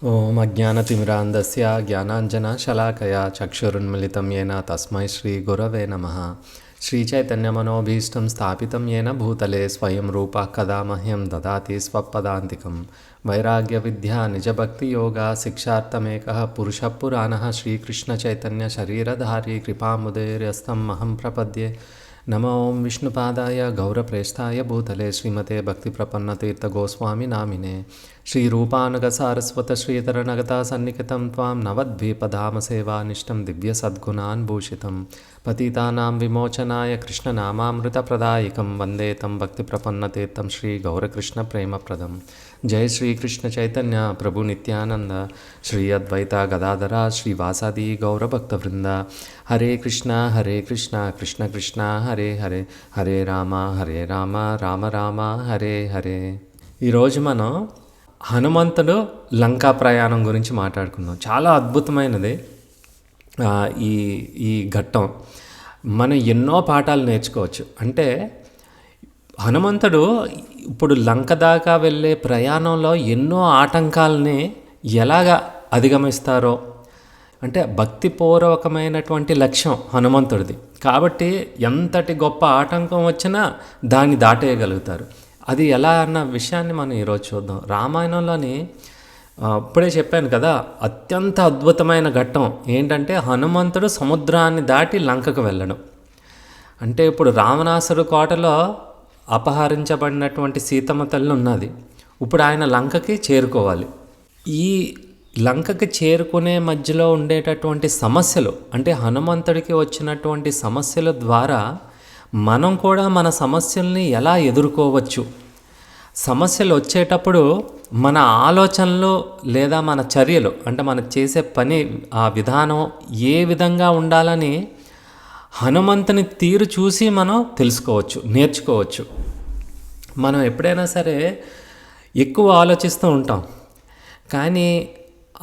ఓం అజ్ఞానతిమిరాంధస్య జ్ఞానాంజనశలాకయా చక్షురున్మిళితం येन తస్మై శ్రీగురవే నమః. శ్రీచైతన్యమనోభీష్టం స్థాపితం येन భూతలే స్వయం రూపः కదా మహ్యం దదాతి స్వపదాంతికం. వైరాగ్యవిద్యా నిజభక్తియోగా శిక్షార్థమేకः పురుషः పురాణः శ్రీకృష్ణచైతన్య శరీరధారీ కృపాముదైర్యస్తం అహం ప్రపద్యే. నమో ఓం విష్ణుపాదాయ గౌరప్రేష్ఠాయ భూతలే శ్రీమతే భక్తిప్రపన్నతీర్థగోస్వామి నామినే. శ్రీరూపానుగసారస్వత శ్రీధరనగతా సన్నిహితం త్వాం నవద్వీపధామ సేవానిష్టం దివ్యసద్గుణాన్ భూషితం. పతితానాం విమోచనాయ కృష్ణనామామృతప్రదాయకం వందే తం భక్తిప్రపన్నతీర్థం శ్రీగౌరకృష్ణ ప్రేమప్రదం. జై శ్రీకృష్ణ చైతన్య ప్రభు నిత్యానంద శ్రీ అద్వైత గదాధర శ్రీవాసాది గౌరభక్తవృంద. హరే కృష్ణ కృష్ణ కృష్ణ హరే హరే, హరే రామ రామ రామ హరే హరే. ఈరోజు మనం హనుమంతుడు లంకా ప్రయాణం గురించి మాట్లాడుకున్నాం. చాలా అద్భుతమైనది ఈ ఈ ఘట్టం. మనం ఎన్నో పాఠాలు నేర్చుకోవచ్చు. అంటే హనుమంతుడు ఇప్పుడు లంక దాకా వెళ్ళే ప్రయాణంలో ఎన్నో ఆటంకాలని ఎలాగ అధిగమిస్తారో, అంటే భక్తిపూర్వకమైనటువంటి లక్ష్యం హనుమంతుడిది కాబట్టి ఎంతటి గొప్ప ఆటంకం వచ్చినా దాన్ని దాటేయగలుగుతారు. అది ఎలా అన్న విషయాన్ని మనం ఈరోజు చూద్దాం. రామాయణంలోని ఇప్పుడే చెప్పాను కదా, అత్యంత అద్భుతమైన ఘట్టం ఏంటంటే హనుమంతుడు సముద్రాన్ని దాటి లంకకు వెళ్ళడం. అంటే ఇప్పుడు రావణాసుడు కోటలో అపహరించబడినటువంటి సీతమ్మ తల్లి ఉన్నది. ఇప్పుడు ఆయన లంకకి చేరుకోవాలి. ఈ లంకకి చేరుకునే మధ్యలో ఉండేటటువంటి సమస్యలు, అంటే హనుమంతుడికి వచ్చినటువంటి సమస్యల ద్వారా మనం కూడా మన సమస్యల్ని ఎలా ఎదుర్కోవచ్చు, సమస్యలు వచ్చేటప్పుడు మన ఆలోచనలు లేదా మన చర్యలు, అంటే మనం చేసే పని ఆ విధానం ఏ విధంగా ఉండాలని హనుమంతుని తీరు చూసి మనం తెలుసుకోవచ్చు, నేర్చుకోవచ్చు. మనం ఎప్పుడైనా సరే ఎక్కువ ఆలోచిస్తూ ఉంటాం, కానీ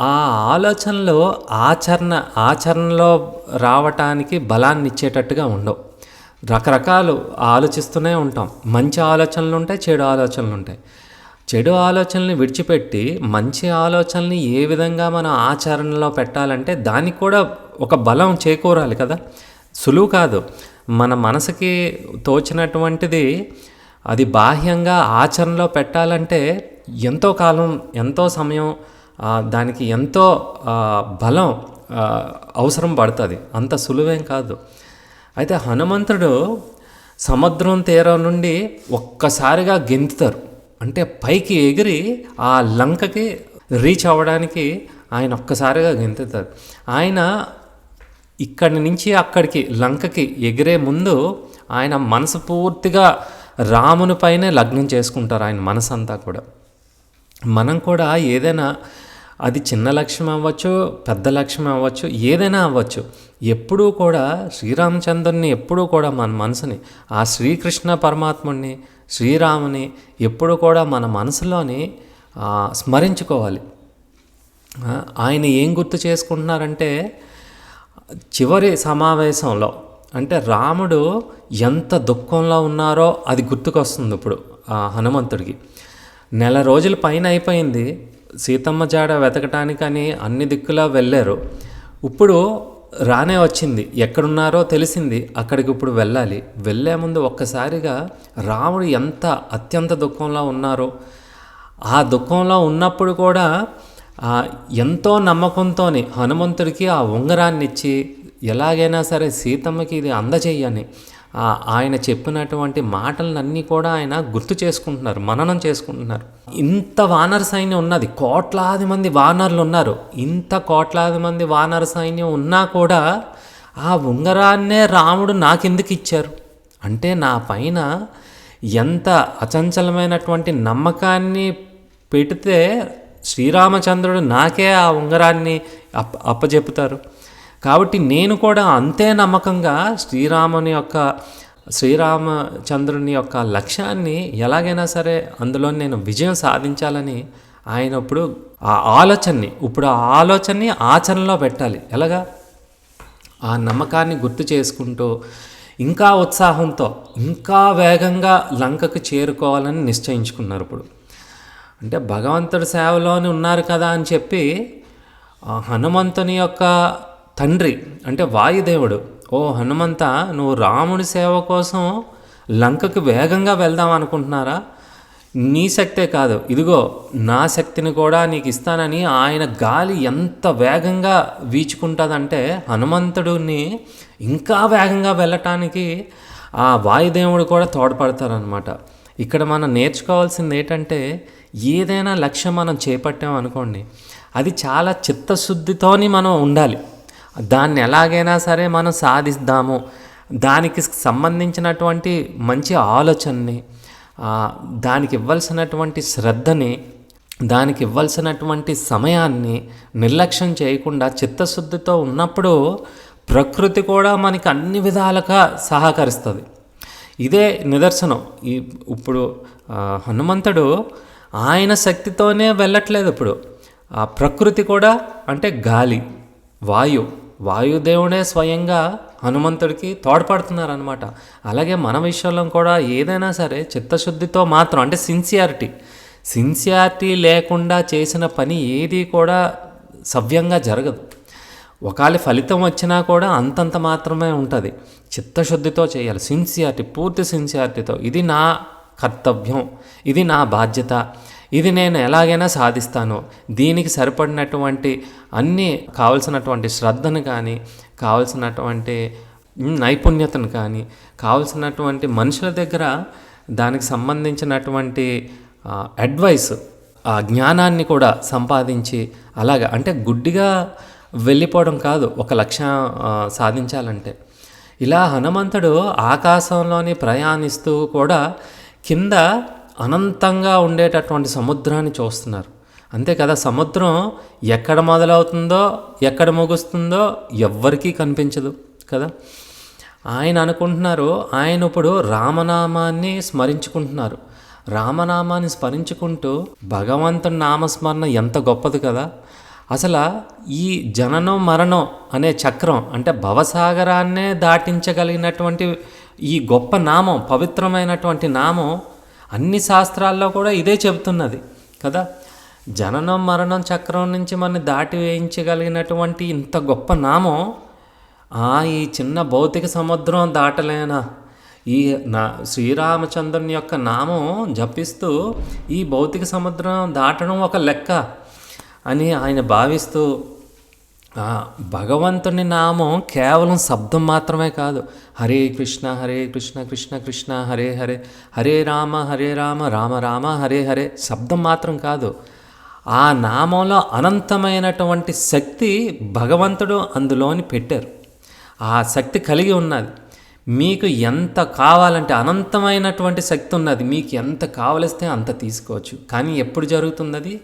ఆ ఆలోచనలు ఆచరణలో రావటానికి బలాన్ని ఇచ్చేటట్టుగా ఉండవు. రకరకాలు ఆలోచిస్తూనే ఉంటాం. మంచి ఆలోచనలు ఉంటాయి, చెడు ఆలోచనలు ఉంటాయి. చెడు ఆలోచనల్ని విడిచిపెట్టి మంచి ఆలోచనల్ని ఏ విధంగా మనం ఆచరణలో పెట్టాలంటే దానికి కూడా ఒక బలం చేకూరాలి కదా. సులువు కాదు. మన మనసుకి తోచినటువంటిది అది బాహ్యంగా ఆచరణలో పెట్టాలంటే ఎంతో కాలం, ఎంతో సమయం, దానికి ఎంతో బలం అవసరం పడుతుంది. అంత సులువేం కాదు. అయితే హనుమంతుడు సముద్రం తీరం నుండి ఒక్కసారిగా గెంతుతారు. అంటే పైకి ఎగిరి ఆ లంకకి రీచ్ అవ్వడానికి ఆయన ఒక్కసారిగా గెంతుతారు. ఆయన ఇక్కడి నుంచి అక్కడికి లంకకి ఎగిరే ముందు ఆయన మనసు పూర్తిగా రాముని పైనే లగ్నం చేసుకుంటారు. ఆయన మనసు అంతా కూడా. మనం కూడా ఏదైనా, అది చిన్న లక్ష్యం అవ్వచ్చు, పెద్ద లక్ష్యం అవ్వచ్చు, ఏదైనా అవ్వచ్చు, ఎప్పుడూ కూడా శ్రీరామచంద్రుని ఎప్పుడూ కూడా మన మనసుని, ఆ శ్రీకృష్ణ పరమాత్ముడిని, శ్రీరాముని ఎప్పుడు కూడా మన మనసులోని స్మరించుకోవాలి. ఆయన ఏం గుర్తు చేసుకుంటున్నారంటే చివరి సమావేశంలో, అంటే రాముడు ఎంత దుఃఖంలో ఉన్నారో అది గుర్తుకొస్తుంది ఇప్పుడు హనుమంతుడికి. 1 నెల రోజుల పైన అయిపోయింది. సీతమ్మ జాడ వెతకటానికని అన్ని దిక్కులా వెళ్ళారు. ఇప్పుడు రానే వచ్చింది, ఎక్కడున్నారో తెలిసింది, అక్కడికి ఇప్పుడు వెళ్ళాలి. వెళ్ళే ముందు ఒక్కసారిగా రాముడు ఎంత అత్యంత దుఃఖంలో ఉన్నారో, ఆ దుఃఖంలో ఉన్నప్పుడు కూడా ఎంతో నమ్మకంతో హనుమంతుడికి ఆ ఉంగరాన్ని ఇచ్చి ఎలాగైనా సరే సీతమ్మకి ఇది అందజేయని ఆయన చెప్పినటువంటి మాటలన్నీ కూడా ఆయన గుర్తు చేసుకుంటున్నారు, మననం చేసుకుంటున్నారు. ఇంత వానర సైన్యం ఉన్నది, కోట్లాది మంది వానరులు ఉన్నారు. ఇంత కోట్లాది మంది వానర సైన్యం ఉన్నా కూడా ఆ ఉంగరాన్నే రాముడు నాకెందుకు ఇచ్చారు అంటే నా పైన ఎంత అచంచలమైనటువంటి నమ్మకాన్ని పెడితే శ్రీరామచంద్రుడు నాకే ఆ ఉంగరాన్ని అప్పచెపుతారు. కాబట్టి నేను కూడా అంతే నమ్మకంగా శ్రీరామచంద్రుని యొక్క లక్ష్యాన్ని ఎలాగైనా సరే అందులో నేను విజయం సాధించాలని ఆయన ఇప్పుడు ఆ ఆలోచనని ఆచరణలో పెట్టాలి. ఎలాగా? ఆ నమ్మకాన్ని గుర్తు చేసుకుంటూ ఇంకా ఉత్సాహంతో ఇంకా వేగంగా లంకకు చేరుకోవాలని నిశ్చయించుకున్నారు. ఇప్పుడు అంటే భగవంతుడి సేవలోని ఉన్నారు కదా అని చెప్పి హనుమంతుని యొక్క తండ్రి అంటే వాయుదేవుడు, ఓ హనుమంత, నువ్వు రాముడి సేవ కోసం లంకకు వేగంగా వెళ్దాం అనుకుంటున్నారా? నీ శక్తే కాదు, ఇదిగో నా శక్తిని కూడా నీకు ఇస్తానని ఆయన గాలి ఎంత వేగంగా వీచుకుంటుందంటే హనుమంతుడిని ఇంకా వేగంగా వెళ్ళటానికి ఆ వాయుదేవుడు కూడా తోడ్పడతారనమాట. ఇక్కడ మనం నేర్చుకోవాల్సింది ఏంటంటే, ఏదైనా లక్ష్యం మనం చేపట్టామనుకోండి, అది చాలా చిత్తశుద్ధితోని మనం ఉండాలి. దాన్ని ఎలాగైనా సరే మనం సాధిద్దాము, దానికి సంబంధించినటువంటి మంచి ఆలోచనని, దానికి ఇవ్వాల్సినటువంటి శ్రద్ధని, దానికి ఇవ్వాల్సినటువంటి సమయాన్ని నిర్లక్ష్యం చేయకుండా చిత్తశుద్ధితో ఉన్నప్పుడు ప్రకృతి కూడా మనకి అన్ని విధాలుగా సహకరిస్తుంది. ఇదే నిదర్శనం. ఇప్పుడు హనుమంతుడు ఆయన శక్తితోనే వెళ్ళట్లేదు. ఇప్పుడు ఆ ప్రకృతి కూడా అంటే గాలి, వాయుదేవుడే స్వయంగా హనుమంతుడికి తోడ్పడుతున్నారనమాట. అలాగే మన విషయంలో కూడా ఏదైనా సరే చిత్తశుద్ధితో మాత్రం, అంటే సిన్సియారిటీ లేకుండా చేసిన పని ఏది కూడా సవ్యంగా జరగదు. ఒకవేళ ఫలితం వచ్చినా కూడా అంతంత మాత్రమే ఉంటుంది. చిత్తశుద్ధితో చేయాలి, పూర్తి సిన్సియారిటీతో. ఇది నా కర్తవ్యం, ఇది నా బాధ్యత, ఇది నేను ఎలాగైనా సాధిస్తాను, దీనికి సరిపడినటువంటి అన్నీ కావలసినటువంటి శ్రద్ధను కానీ, కావలసినటువంటి నైపుణ్యతను కానీ, కావలసినటువంటి మనుషుల దగ్గర దానికి సంబంధించినటువంటి అడ్వైస్, ఆ జ్ఞానాన్ని కూడా సంపాదించి, అలాగా అంటే గుడ్డిగా వెళ్ళిపోవడం కాదు ఒక లక్ష్యం సాధించాలంటే. ఇలా హనుమంతుడు ఆకాశంలోని ప్రయాణిస్తూ కూడా కింద అనంతంగా ఉండేటటువంటి సముద్రాన్ని చూస్తున్నారు. అంతే కదా, సముద్రం ఎక్కడ మొదలవుతుందో ఎక్కడ ముగుస్తుందో ఎవ్వరికీ కనిపించదు కదా. ఆయన అనుకుంటున్నారు, ఆయన ఇప్పుడు రామనామాన్ని స్మరించుకుంటున్నారు. రామనామాన్ని స్మరించుకుంటూ భగవంతుని నామస్మరణ ఎంత గొప్పది కదా. అసలు ఈ జననం మరణం అనే చక్రం, అంటే భవసాగరాన్నే దాటించగలిగినటువంటి ఈ గొప్ప నామం, పవిత్రమైనటువంటి నామం అన్ని శాస్త్రాల్లో కూడా ఇదే చెబుతున్నది కదా. జననం మరణం చక్రం నుంచి మనం దాటి వేయించగలిగినటువంటి ఇంత గొప్ప నామం ఈ చిన్న భౌతిక సముద్రం దాటలేనా? ఈ శ్రీరామచంద్రుని యొక్క నామం జపిస్తూ ఈ భౌతిక సముద్రం దాటడం ఒక లెక్క అని ఆయన భావిస్తూ, భగవంతుని నామం కేవలం శబ్దం మాత్రమే కాదు. హరే కృష్ణ కృష్ణ కృష్ణ హరే హరే, హరే రామ రామ రామ హరే హరే శబ్దం మాత్రం కాదు. ఆ నామంలో అనంతమైనటువంటి శక్తి భగవంతుడు అందులోని పెట్టారు. ఆ శక్తి కలిగి ఉన్నది. మీకు ఎంత కావాలంటే అనంతమైనటువంటి శక్తి ఉన్నది. మీకు ఎంత కావలిస్తే అంత తీసుకోవచ్చు. కానీ ఎప్పుడు జరుగుతున్నది?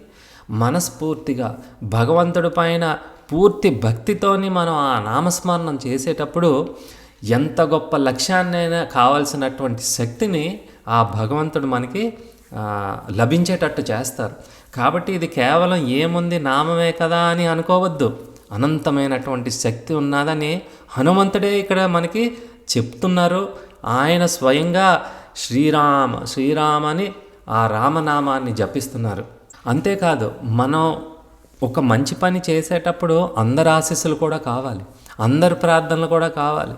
మనస్ఫూర్తిగా భగవంతుడి పైన పూర్తి భక్తితోని మనం ఆ నామస్మరణం చేసేటప్పుడు ఎంత గొప్ప లక్ష్యాన్నైనా కావాల్సినటువంటి శక్తిని ఆ భగవంతుడు మనకి లభించేటట్టు చేస్తారు. కాబట్టి ఇది కేవలం ఏముంది నామమే కదా అని అనుకోవద్దు. అనంతమైనటువంటి శక్తి ఉన్నదని హనుమంతుడే ఇక్కడ మనకి చెప్తున్నారు. ఆయన స్వయంగా శ్రీరామ అని ఆ రామనామాన్ని జపిస్తున్నారు. అంతేకాదు, మనం ఒక మంచి పని చేసేటప్పుడు అందరి ఆశీస్సులు కూడా కావాలి, అందరి ప్రార్థనలు కూడా కావాలి.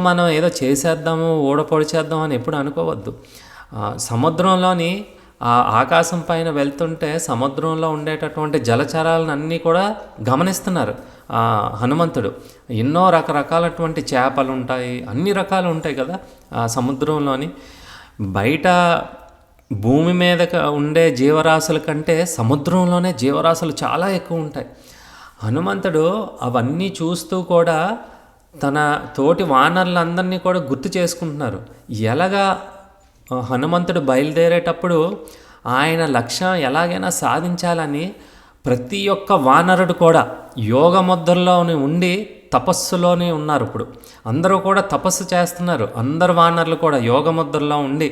మనం ఏదో చేసేద్దాము, ఓడపొడి చేద్దాం అని ఎప్పుడు అనుకోవద్దు. సముద్రంలోని ఆకాశం పైన వెళ్తుంటే సముద్రంలో ఉండేటటువంటి జలచరాలను అన్నీ కూడా గమనిస్తున్నారు హనుమంతుడు. ఎన్నో రకరకాలటువంటి చేపలు ఉంటాయి, అన్ని రకాలు ఉంటాయి కదా సముద్రంలోని. బయట భూమి మీద ఉండే జీవరాశుల కంటే సముద్రంలోనే జీవరాశులు చాలా ఎక్కువ ఉంటాయి. హనుమంతుడు అవన్నీ చూస్తూ కూడా తన తోటి వానరులందరినీ కూడా గుర్తు చేసుకుంటున్నారు. ఎలాగా హనుమంతుడు బయలుదేరేటప్పుడు ఆయన లక్ష్యం ఎలాగైనా సాధించాలని ప్రతి ఒక్క వానరుడు కూడా యోగ ముద్రలోని ఉండి తపస్సులోనే ఉన్నారు. ఇప్పుడు అందరూ కూడా తపస్సు చేస్తున్నారు. అందరు వానరులు కూడా యోగ ముద్రలో ఉండి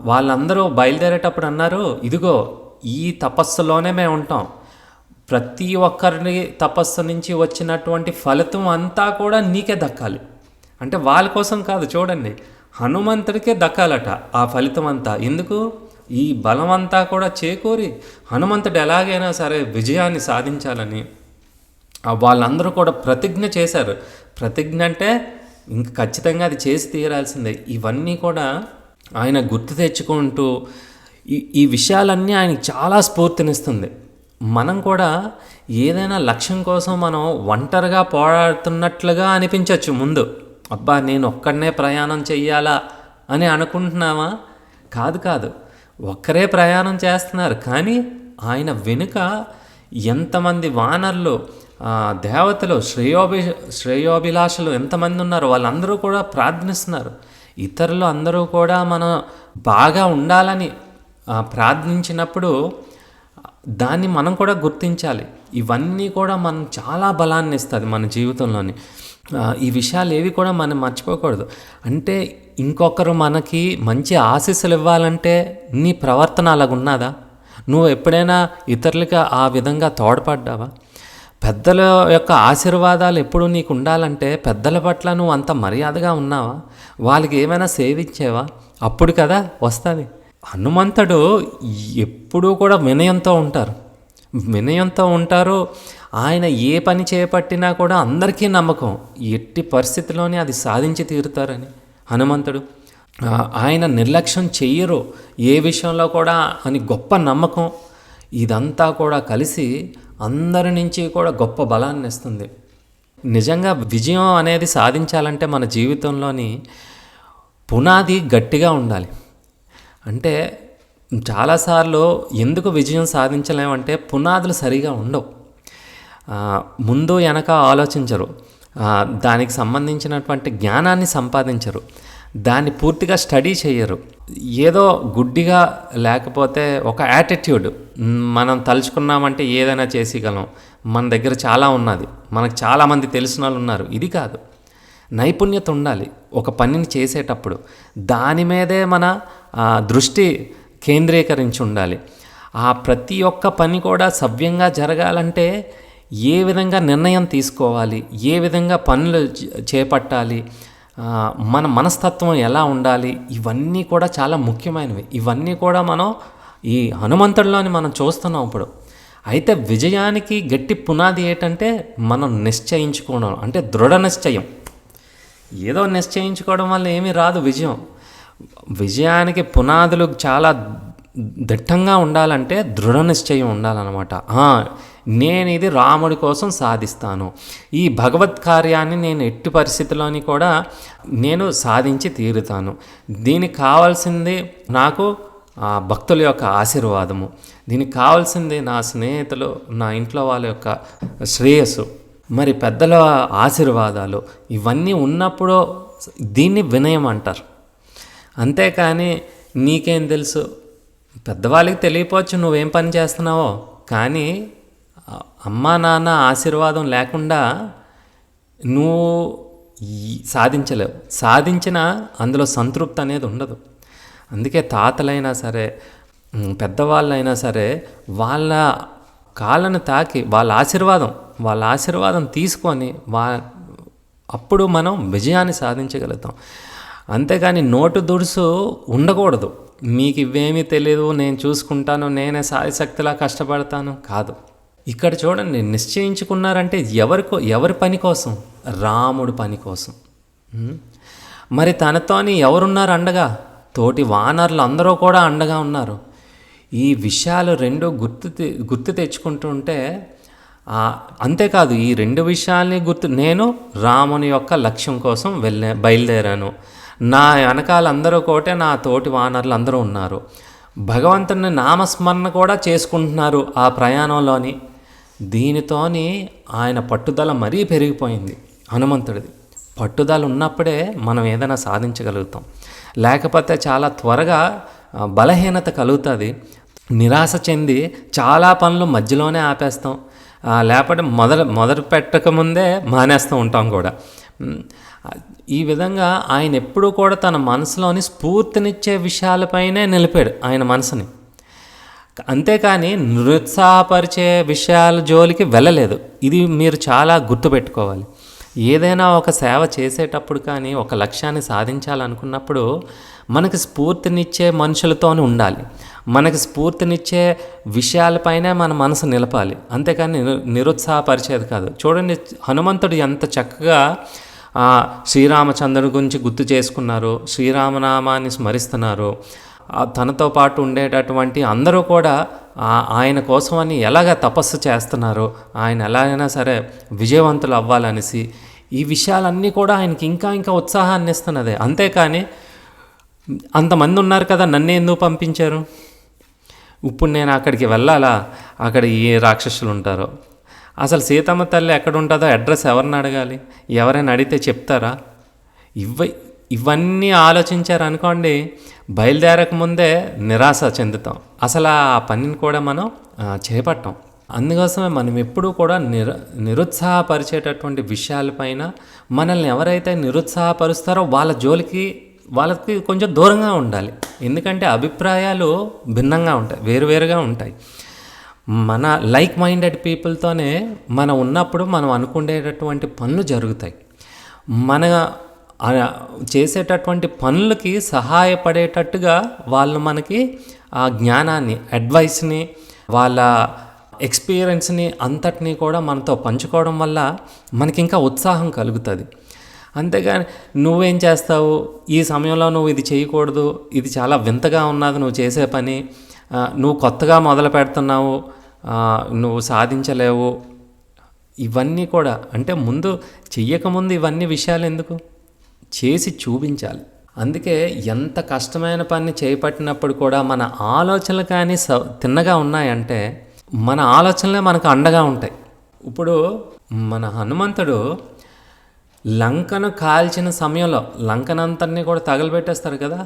వాళ్ళందరూ బయలుదేరేటప్పుడు అన్నారు, ఇదిగో ఈ తపస్సులోనే మేము ఉంటాం. ప్రతి ఒక్కరిని తపస్సు నుంచి వచ్చినటువంటి ఫలితం అంతా కూడా నీకే దక్కాలి. అంటే వాళ్ళ కోసం కాదు, చూడండి, హనుమంతుడికే దక్కాలట ఆ ఫలితం అంతా. ఎందుకు? ఈ బలం అంతా కూడా చేకూరి హనుమంతుడు ఎలాగైనా సరే విజయాన్ని సాధించాలని వాళ్ళందరూ కూడా ప్రతిజ్ఞ చేశారు. ప్రతిజ్ఞ అంటే ఇంక ఖచ్చితంగా అది చేసి తీరాల్సిందే. ఇవన్నీ కూడా ఆయన గుర్తు తెచ్చుకుంటూ ఈ విషయాలన్నీ ఆయనకి చాలా స్ఫూర్తినిస్తుంది. మనం కూడా ఏదైనా లక్ష్యం కోసం మనం ఒంటరిగా పోరాడుతున్నట్లుగా అనిపించవచ్చు ముందు. అబ్బా నేను ఒక్కడనే ప్రయాణం చెయ్యాలా అని అనుకుంటున్నావా? కాదు, ఒక్కరే ప్రయాణం చేస్తున్నారు. కానీ ఆయన వెనుక ఎంతమంది వానరులు, దేవతలు, శ్రేయోభిలాషులు ఎంతమంది ఉన్నారు, వాళ్ళందరూ కూడా ప్రార్థిస్తున్నారు. ఇతరులు అందరూ కూడా మనం బాగా ఉండాలని ప్రార్థించినప్పుడు దాన్ని మనం కూడా గుర్తించాలి. ఇవన్నీ కూడా మనం చాలా బలాన్ని ఇస్తుంది మన జీవితంలోని. ఈ విషయాలు ఏవి కూడా మనం మర్చిపోకూడదు. అంటే ఇంకొకరు మనకి మంచి ఆశీస్సులు ఇవ్వాలంటే నీ ప్రవర్తన అలాగున్నదా? నువ్వు ఎప్పుడైనా ఇతరులకి ఆ విధంగా తోడ్పడ్డావా? పెద్దల యొక్క ఆశీర్వాదాలు ఎప్పుడు నీకు ఉండాలంటే పెద్దల పట్ల నువ్వు అంత మర్యాదగా ఉన్నావా? వాళ్ళకి ఏమైనా సేవించేవా? అప్పుడు కదా వస్తుంది. హనుమంతుడు ఎప్పుడూ కూడా వినయంతో ఉంటారు. ఆయన ఏ పని చేపట్టినా కూడా అందరికీ నమ్మకం, ఎట్టి పరిస్థితిలోనే అది సాధించి తీరుతారని. హనుమంతుడు ఆయన నిర్లక్ష్యం చెయ్యరు ఏ విషయంలో కూడా అని గొప్ప నమ్మకం. ఇదంతా కూడా కలిసి అందరి నుంచి కూడా గొప్ప బలాన్ని ఇస్తుంది. నిజంగా విజయం అనేది సాధించాలంటే మన జీవితంలోని పునాది గట్టిగా ఉండాలి. అంటే చాలాసార్లు ఎందుకు విజయం సాధించలేమంటే పునాదులు సరిగా ఉండవు. ముందు వెనక ఆలోచించరు, దానికి సంబంధించినటువంటి జ్ఞానాన్ని సంపాదించరు, దాన్ని పూర్తిగా స్టడీ చేయరు. ఏదో గుడ్డిగా, లేకపోతే ఒక యాటిట్యూడ్, మనం తలుచుకున్నామంటే ఏదైనా చేసేయగలం, మన దగ్గర చాలా ఉన్నది, మనకు చాలామంది తెలిసిన వాళ్ళు ఉన్నారు. ఇది కాదు, నైపుణ్యత ఉండాలి. ఒక పనిని చేసేటప్పుడు దాని మీదే మన దృష్టి కేంద్రీకరించి ఉండాలి. ఆ ప్రతి ఒక్క పని కూడా సవ్యంగా జరగాలంటే ఏ విధంగా నిర్ణయం తీసుకోవాలి, ఏ విధంగా పనులు చేపట్టాలి, మన మనస్తత్వం ఎలా ఉండాలి, ఇవన్నీ కూడా చాలా ముఖ్యమైనవి. ఇవన్నీ కూడా మనం ఈ హనుమంతుడిలోని మనం చూస్తున్నాం ఇప్పుడు. అయితే విజయానికి గట్టి పునాది ఏంటంటే మనం నిశ్చయించుకోవడం, అంటే దృఢ నిశ్చయం. ఏదో నిశ్చయించుకోవడం వల్ల ఏమీ రాదు విజయం. విజయానికి పునాదులు చాలా దిట్టంగా ఉండాలంటే దృఢ నిశ్చయం ఉండాలన్నమాట. నేను ఇది రాముడి కోసం సాధిస్తాను, ఈ భగవత్ కార్యాన్ని నేను ఎట్టి పరిస్థితుల్లోని కూడా నేను సాధించి తీరుతాను, దీనికి కావాల్సింది నాకు భక్తుల యొక్క ఆశీర్వాదము, దీనికి కావాల్సింది నా స్నేహితులు, నా ఇంట్లో వాళ్ళ యొక్క శ్రేయస్సు, మరి పెద్దల ఆశీర్వాదాలు, ఇవన్నీ ఉన్నప్పుడు దీన్ని వినయం అంటారు. అంతేకాని నీకేం తెలుసు, పెద్దవాళ్ళకి తెలియపోవచ్చు నువ్వేం పని చేస్తున్నావో, కానీ అమ్మా నాన్న ఆశీర్వాదం లేకుండా నువ్వు సాధించలేవు. సాధించినా అందులో సంతృప్తి అనేది ఉండదు. అందుకే తాతలైనా సరే, పెద్దవాళ్ళైనా సరే, వాళ్ళ కాళ్ళను తాకి వాళ్ళ ఆశీర్వాదం తీసుకొని అప్పుడు మనం విజయాన్ని సాధించగలుగుతాం. అంతేగాని నోటు దుడుసు ఉండకూడదు. మీకు ఇవేమీ తెలియదు, నేను చూసుకుంటాను, నేనే సాయశక్తిలా కష్టపడతాను, కాదు. ఇక్కడ చూడండి, నిశ్చయించుకున్నారంటే ఎవరి పని కోసం? రాముడి పని కోసం. మరి తనతోని ఎవరున్నారు అండగా? తోటి వానరులు అందరూ కూడా అండగా ఉన్నారు. ఈ విషయాలు రెండు గుర్తు తెచ్చుకుంటుంటే, అంతేకాదు ఈ రెండు విషయాల్ని నేను రాముని యొక్క లక్ష్యం కోసం బయలుదేరాను, నా వెనకాల అందరూ కోటే నా తోటి వానరులు అందరూ ఉన్నారు, భగవంతుని నామస్మరణ కూడా చేసుకుంటున్నారు ఆ ప్రయాణంలోని. దీనితోని ఆయన పట్టుదల మరీ పెరిగిపోయింది. హనుమంతుడిది పట్టుదల ఉన్నప్పుడే మనం ఏదైనా సాధించగలుగుతాం. లేకపోతే చాలా త్వరగా బలహీనత కలుగుతుంది. నిరాశ చెంది చాలా పనులు మధ్యలోనే ఆపేస్తాం, లేకపోతే మొదలు పెట్టకముందే మానేస్తూ ఉంటాం కూడా. ఈ విధంగా ఆయన ఎప్పుడూ కూడా తన మనసులోని స్ఫూర్తినిచ్చే విషయాలపైనే నిలిపాడు ఆయన మనసుని. అంతేకాని నిరుత్సాహపరిచే విషయాల జోలికి వెళ్ళలేదు. ఇది మీరు చాలా గుర్తుపెట్టుకోవాలి. ఏదైనా ఒక సేవ చేసేటప్పుడు కానీ, ఒక లక్ష్యాన్ని సాధించాలనుకున్నప్పుడు మనకి స్ఫూర్తినిచ్చే మనుషులతోనే ఉండాలి. మనకి స్ఫూర్తినిచ్చే విషయాలపైనే మన మనసు నిలపాలి, అంతేకాని నిరుత్సాహపరిచేది కాదు. చూడండి, హనుమంతుడు ఎంత చక్కగా శ్రీరామచంద్రుడి గురించి గుర్తు చేసుకున్నారు, శ్రీరామనామాన్ని స్మరిస్తున్నారు. తనతో పాటు ఉండేటటువంటి అందరూ కూడా ఆయన కోసమని ఎలాగ తపస్సు చేస్తున్నారు, ఆయన ఎలాగైనా సరే విజయవంతులు అవ్వాలనేసి ఈ విషయాలన్నీ కూడా ఆయనకి ఇంకా ఇంకా ఉత్సాహాన్ని ఇస్తున్నదే. అంతేకాని అంతమంది ఉన్నారు కదా, నన్ను ఎందుకు పంపించారు, ఇప్పుడు నేను అక్కడికి వెళ్ళాలా, అక్కడ ఏ రాక్షసులు ఉంటారో, అసలు సీతమ్మ తల్లి ఎక్కడ ఉంటుందో అడ్రస్ ఎవరిని అడగాలి, ఎవరైనా అడిగితే చెప్తారా, ఇవన్నీ ఆలోచించారు అనుకోండి, బయలుదేరక ముందే నిరాశ చెందుతాం, అసలు ఆ పనిని కూడా మనం చేపట్టాం. అందుకోసమే మనం ఎప్పుడూ కూడా నిరుత్సాహపరిచేటటువంటి విషయాలపైన మనల్ని ఎవరైతే నిరుత్సాహపరుస్తారో వాళ్ళకి కొంచెం దూరంగా ఉండాలి. ఎందుకంటే అభిప్రాయాలు భిన్నంగా ఉంటాయి, వేరువేరుగా ఉంటాయి. మన లైక్ మైండెడ్ పీపుల్తోనే మనం ఉన్నప్పుడు మనం అనుకునేటటువంటి పనులు జరుగుతాయి. మన చేసేటటువంటి పనులకి సహాయపడేటట్టుగా వాళ్ళు మనకి ఆ జ్ఞానాన్ని, అడ్వైస్ని, వాళ్ళ ఎక్స్పీరియన్స్ని అంతటినీ కూడా మనతో పంచుకోవడం వల్ల మనకి ఇంకా ఉత్సాహం కలుగుతుంది. అంతేగాని నువ్వేం చేస్తావు, ఈ సమయంలో నువ్వు ఇది చేయకూడదు, ఇది చాలా వింతగా ఉన్నది నువ్వు చేసే పని, నువ్వు కొత్తగా మొదలు పెడుతున్నావు, నువ్వు సాధించలేవు, ఇవన్నీ కూడా అంటే ముందు చెయ్యకముందు ఇవన్నీ విషయాలు ఎందుకు, చేసి చూపించాలి. అందుకే ఎంత కష్టమైన పని చేపట్టినప్పుడు కూడా మన ఆలోచనలు కానీ తిన్నగా ఉన్నాయంటే మన ఆలోచనలే మనకు అండగా ఉంటాయి. ఇప్పుడు మన హనుమంతుడు లంకను కాల్చిన సమయంలో లంకనంతరినీ కూడా తగలబెట్టేస్తారు కదా,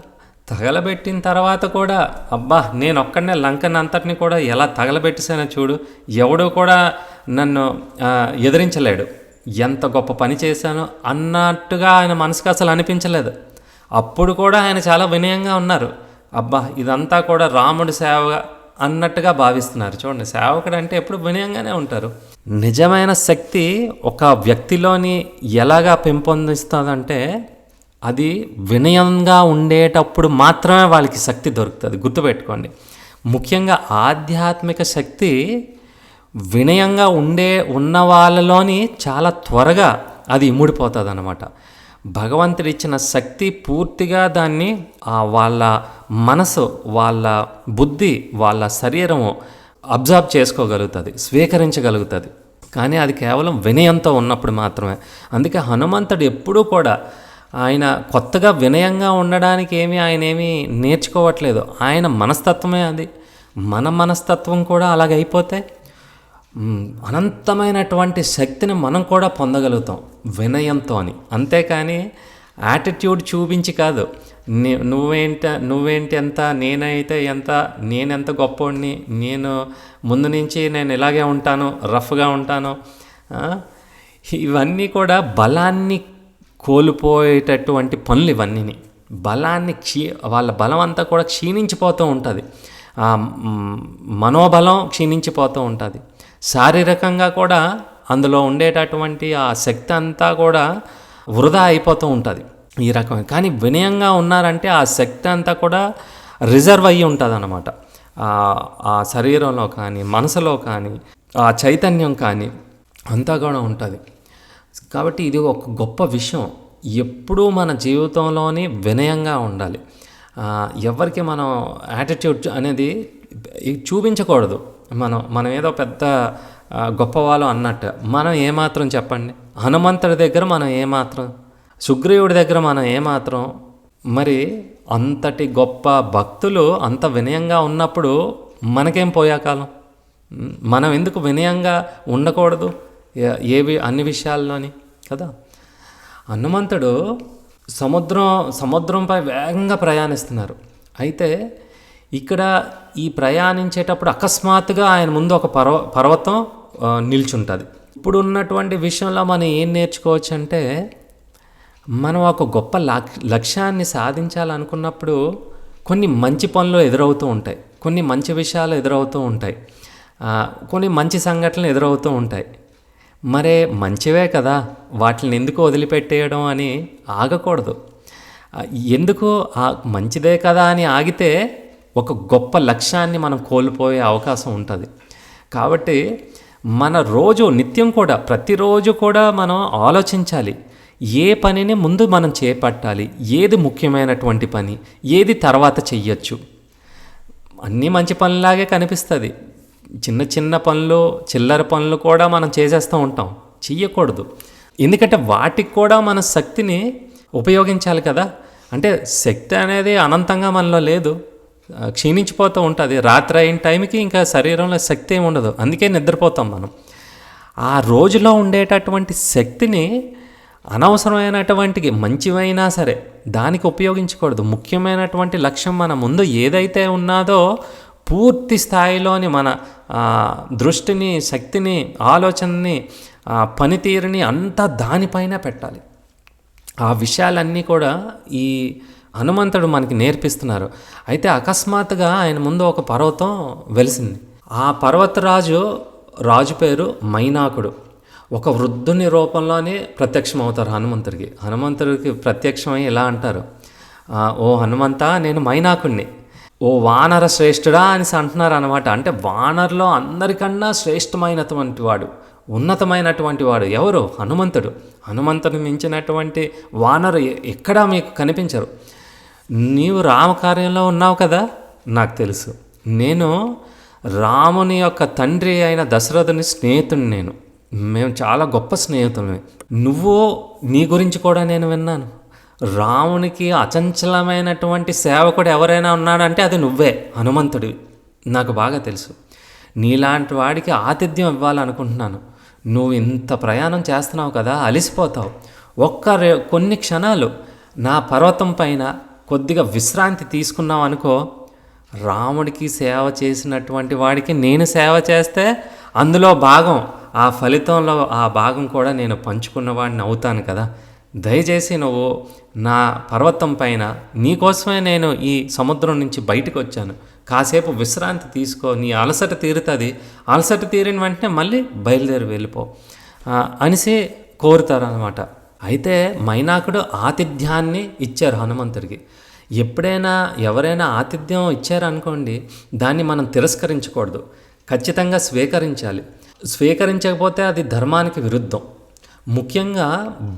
తగలబెట్టిన తర్వాత కూడా అబ్బా నేను ఒక్కడనే లంకన్ అంతటిని కూడా ఎలా తగలబెట్టేసానో చూడు, ఎవడు కూడా నన్ను ఎదిరించలేడు, ఎంత గొప్ప పని చేశాను అన్నట్టుగా ఆయన మనసుకు అసలు అనిపించలేదు. అప్పుడు కూడా ఆయన చాలా వినయంగా ఉన్నారు. అబ్బా ఇదంతా కూడా రాముడి సేవ అన్నట్టుగా భావిస్తున్నారు. చూడండి, సేవకుడు అంటే ఎప్పుడు వినయంగానే ఉంటారు. నిజమైన శక్తి ఒక వ్యక్తిలోని ఎలాగా పెంపొందిస్తుందంటే అది వినయంగా ఉండేటప్పుడు మాత్రమే వాళ్ళకి శక్తి దొరుకుతుంది. గుర్తుపెట్టుకోండి, ముఖ్యంగా ఆధ్యాత్మిక శక్తి వినయంగా ఉన్న వాళ్ళలోని చాలా త్వరగా అది ఇముడిపోతుంది అన్నమాట. భగవంతుడు ఇచ్చిన శక్తి పూర్తిగా దాన్ని వాళ్ళ మనసు, వాళ్ళ బుద్ధి, వాళ్ళ శరీరము అబ్జర్వ్ చేసుకోగలుగుతుంది, స్వీకరించగలుగుతుంది. కానీ అది కేవలం వినయంతో ఉన్నప్పుడు మాత్రమే. అందుకే హనుమంతుడు ఎప్పుడూ కూడా ఆయన కొత్తగా వినయంగా ఉండడానికి ఆయన ఏమీ నేర్చుకోవట్లేదు. ఆయన మనస్తత్వమే అది. మన మనస్తత్వం కూడా అలాగైపోతే అనంతమైనటువంటి శక్తిని మనం కూడా పొందగలుగుతాం వినయంతో అని. అంతేకాని యాటిట్యూడ్ చూపించి కాదు, నువ్వేంటి ఎంత, నేనైతే ఎంత, నేనెంత గొప్పోడిని, నేను ముందు నుంచి నేను ఇలాగే ఉంటాను, రఫ్గా ఉంటాను, ఇవన్నీ కూడా బలాన్ని కోల్పోయేటటువంటి పనులు. ఇవన్నీ బలాన్ని వాళ్ళ బలం అంతా కూడా క్షీణించిపోతూ ఉంటుంది, మనోబలం క్షీణించిపోతూ ఉంటుంది, శారీరకంగా కూడా అందులో ఉండేటటువంటి ఆ శక్తి అంతా కూడా వృధా అయిపోతూ ఉంటుంది ఈ రకమైన. కానీ వినయంగా ఉన్నారంటే ఆ శక్తి అంతా కూడా రిజర్వ్ అయ్యి ఉంటుంది అన్నమాట. ఆ శరీరంలో కానీ, మనసులో కానీ, ఆ చైతన్యం కానీ అంతా కూడా ఉంటుంది. కాబట్టి ఇది ఒక గొప్ప విషయం. ఎప్పుడూ మన జీవితంలోని వినయంగా ఉండాలి. ఎవరికి మనం యాటిట్యూడ్ అనేది చూపించకూడదు. మనం ఏదో పెద్ద గొప్పవాళ్ళు అన్నట్టు. మనం ఏమాత్రం చెప్పండి, హనుమంతుడి దగ్గర మనం ఏమాత్రం, సుగ్రీవుడి దగ్గర మనం ఏమాత్రం, మరి అంతటి గొప్ప భక్తులు అంత వినయంగా ఉన్నప్పుడు మనకేం పోయాకాలం? మనం ఎందుకు వినయంగా ఉండకూడదు అన్ని విషయాల్లోని కదా? హనుమంతుడు సముద్రంపై వేగంగా ప్రయాణిస్తున్నారు. అయితే ఇక్కడ ఈ ప్రయాణించేటప్పుడు అకస్మాత్తుగా ఆయన ముందు ఒక పర్వతం నిల్చుంటుంది. ఇప్పుడు ఉన్నటువంటి విషయంలో మనం ఏం నేర్చుకోవచ్చు అంటే, మనం ఒక గొప్ప లక్ష్యాన్ని సాధించాలనుకున్నప్పుడు కొన్ని మంచి పనులు ఎదురవుతూ ఉంటాయి, కొన్ని మంచి విషయాలు ఎదురవుతూ ఉంటాయి, కొన్ని మంచి సంఘటనలు ఎదురవుతూ ఉంటాయి. మరే మంచివే కదా, వాటిని ఎందుకు వదిలిపెట్టేయడం అని ఆగకూడదు. ఎందుకు మంచిదే కదా అని ఆగితే ఒక గొప్ప లక్ష్యాన్ని మనం కోల్పోయే అవకాశం ఉంటుంది. కాబట్టి మన రోజు నిత్యం కూడా ప్రతిరోజు కూడా మనం ఆలోచించాలి, ఏ పనిని ముందు మనం చేపట్టాలి, ఏది ముఖ్యమైనటువంటి పని, ఏది తర్వాత చెయ్యొచ్చు. అన్నీ మంచి పనులాగే కనిపిస్తుంది. చిన్న చిన్న పనులు, చిల్లర పనులు కూడా మనం చేసేస్తూ ఉంటాం. చెయ్యకూడదు. ఎందుకంటే వాటికి కూడా మన శక్తిని ఉపయోగించాలి కదా. అంటే శక్తి అనేది అనంతంగా మనలో లేదు, క్షీణించిపోతూ ఉంటుంది. రాత్రి అయిన టైంకి ఇంకా శరీరంలో శక్తి ఏమి ఉండదు, అందుకే నిద్రపోతాం మనం. ఆ రోజులో ఉండేటటువంటి శక్తిని అనవసరమైనటువంటి మంచివైనా సరే దానికి ఉపయోగించకూడదు. ముఖ్యమైనటువంటి లక్ష్యం మన ముందు ఏదైతే ఉన్నదో పూర్తి స్థాయిలోని మన దృష్టిని, శక్తిని, ఆలోచనని, పనితీరుని అంతా దానిపైన పెట్టాలి. ఆ విషయాలన్నీ కూడా ఈ హనుమంతుడు మనకి నేర్పిస్తున్నారు. అయితే అకస్మాత్తుగా ఆయన ముందు ఒక పర్వతం వెలిసింది. ఆ రాజు పేరు మైనాకుడు. ఒక వృద్ధుని రూపంలోనే ప్రత్యక్షం అవుతారు హనుమంతుడికి ప్రత్యక్షమై ఇలా అంటారు, ఓ హనుమంత, నేను మైనాకుడిని, ఓ వానర శ్రేష్ఠుడా అని అంటున్నారు అనమాట. అంటే వానర్లో అందరికన్నా శ్రేష్టమైనటువంటి వాడు, ఉన్నతమైనటువంటి వాడు ఎవరు? హనుమంతుని మించినటువంటి వానరు ఎక్కడా మీకు కనిపించరు. నీవు రామకార్యంలో ఉన్నావు కదా, నాకు తెలుసు. నేను రాముని యొక్క తండ్రి అయిన దశరథుని స్నేహితుడిని, మేము చాలా గొప్ప స్నేహితులమే. నీ గురించి కూడా నేను విన్నాను. రామునికి అచంచలమైనటువంటి సేవకుడు ఎవరైనా ఉన్నాడంటే అది నువ్వే, హనుమంతుడివి. నాకు బాగా తెలుసు. నీలాంటి వాడికి ఆతిథ్యం ఇవ్వాలనుకుంటున్నాను. నువ్వు ఇంత ప్రయాణం చేస్తున్నావు కదా, అలసిపోతావు. కొన్ని క్షణాలు నా పర్వతం పైన కొద్దిగా విశ్రాంతి తీసుకున్నావు అనుకో, రాముడికి సేవ చేసినటువంటి వాడికి నేను సేవ చేస్తే అందులో భాగం, ఆ ఫలితంలో ఆ భాగం కూడా నేను పంచుకున్నవాడిని అవుతాను కదా. దయచేసి నువ్వు నా పర్వతం పైన, నీకోసమే నేను ఈ సముద్రం నుంచి బయటకు వచ్చాను, కాసేపు విశ్రాంతి తీసుకో, నీ అలసట తీరుతుంది, అలసట తీరిన వెంటనే మళ్ళీ బయలుదేరి వెళ్ళిపో అనేసి కోరుతారనమాట. అయితే మైనాకుడు ఆతిథ్యాన్ని ఇచ్చారు హనుమంతుడికి. ఎప్పుడైనా ఎవరైనా ఆతిథ్యం ఇచ్చారనుకోండి, దాన్ని మనం తిరస్కరించకూడదు, ఖచ్చితంగా స్వీకరించాలి. స్వీకరించకపోతే అది ధర్మానికి విరుద్ధం. ముఖ్యంగా